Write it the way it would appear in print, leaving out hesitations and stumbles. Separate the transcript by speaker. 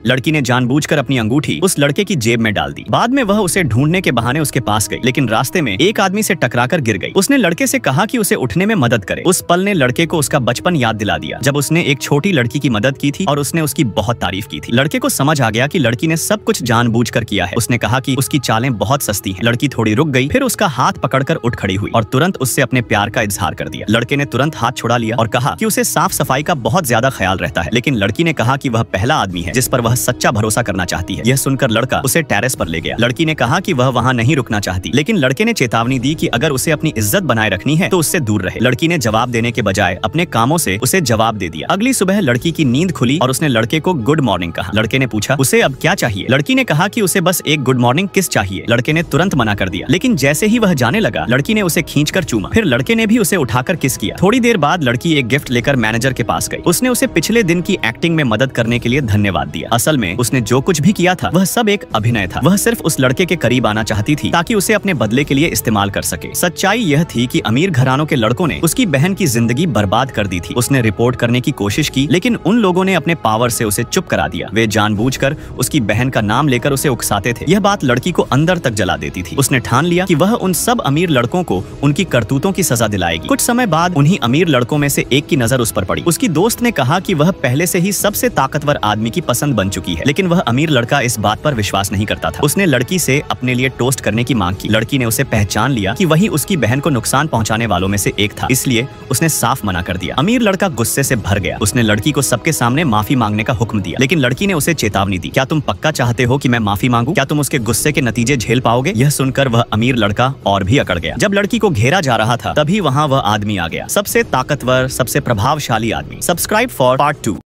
Speaker 1: लड़की ने जानबूझकर अपनी अंगूठी उस लड़के की जेब में डाल दी। बाद में वह उसे ढूंढने के बहाने उसके पास गई, लेकिन रास्ते में एक आदमी से टकराकर गिर गई। उसने लड़के से कहा कि उसे उठने में मदद करे। उस पल ने लड़के को उसका बचपन याद दिला दिया, जब उसने एक छोटी लड़की की मदद की थी और उसने उसकी बहुत तारीफ की थी। लड़के को समझ आ गया कि लड़की ने सब कुछ जानबूझकर किया है। उसने कहा कि उसकी चालें बहुत सस्ती हैं। लड़की थोड़ी रुक गई, फिर उसका हाथ पकड़कर उठ खड़ी हुई और तुरंत उससे अपने प्यार का इजहार कर दिया। लड़के ने तुरंत हाथ छुड़ा लिया और कहा कि उसे साफ सफाई का बहुत ज्यादा ख्याल रहता है, लेकिन लड़की ने कहा कि वह पहला आदमी है जिस पर वह सच्चा भरोसा करना चाहती है। यह सुनकर लड़का उसे टेरेस पर ले गया। लड़की ने कहा कि वह वहां नहीं रुकना चाहती, लेकिन लड़के ने चेतावनी दी कि अगर उसे अपनी इज्जत बनाए रखनी है तो उससे दूर रहे। लड़की ने जवाब देने के बजाय अपने कामों से उसे जवाब दे दिया। अगली सुबह लड़की की नींद खुली और उसने लड़के को गुड मॉर्निंग कहा। लड़के ने पूछा उसे अब क्या चाहिए। लड़की ने कहा कि उसे बस एक गुड मॉर्निंग किस चाहिए। लड़के ने तुरंत मना कर दिया, लेकिन जैसे ही वह जाने लगा लड़की ने उसे खींचकर चूमा। फिर लड़के ने भी उसे उठाकर किस किया। थोड़ी देर बाद लड़की एक गिफ्ट लेकर मैनेजर के पास गई। उसने उसे पिछले दिन की एक्टिंग में मदद करने के लिए धन्यवाद दिया। असल में उसने जो कुछ भी किया था वह सब एक अभिनय था। वह सिर्फ उस लड़के के करीब आना चाहती थी ताकि उसे अपने बदले के लिए इस्तेमाल कर सके। सच्चाई यह थी कि अमीर घरानों के लड़कों ने उसकी बहन की जिंदगी बर्बाद कर दी थी। उसने रिपोर्ट करने की कोशिश की, लेकिन उन लोगों ने अपने पावर से उसे चुप करा दिया। वे जानबूझकर उसकी बहन का नाम लेकर उसे उकसाते थे। यह बात लड़की को अंदर तक जला देती थी। उसने ठान लिया कि वह उन सब अमीर लड़कों को उनकी करतूतों की सजा दिलाएगी। कुछ समय बाद उन्हीं अमीर लड़कों में से एक की नजर उस पर पड़ी। उसकी दोस्त ने कहा कि वह पहले से ही सबसे ताकतवर आदमी की पसंद बन चुकी है, लेकिन वह अमीर लड़का इस बात पर विश्वास नहीं करता था। उसने लड़की से अपने लिए टोस्ट करने की मांग की। लड़की ने उसे पहचान लिया कि वही उसकी बहन को नुकसान पहुंचाने वालों में से एक था, इसलिए उसने साफ मना कर दिया। अमीर लड़का गुस्से से भर गया। उसने लड़की को सबके सामने माफी मांगने का हुक्म दिया, लेकिन लड़की ने उसे चेतावनी दी, क्या तुम पक्का चाहते हो कि मैं माफी मांगू? क्या तुम उसके गुस्से के नतीजे झेल पाओगे? यह सुनकर वह अमीर लड़का और भी अकड़ गया। जब लड़की को घेरा जा रहा था तभी वहां वह आदमी आ गया, सबसे ताकतवर, सबसे प्रभावशाली आदमी। Subscribe for part 2।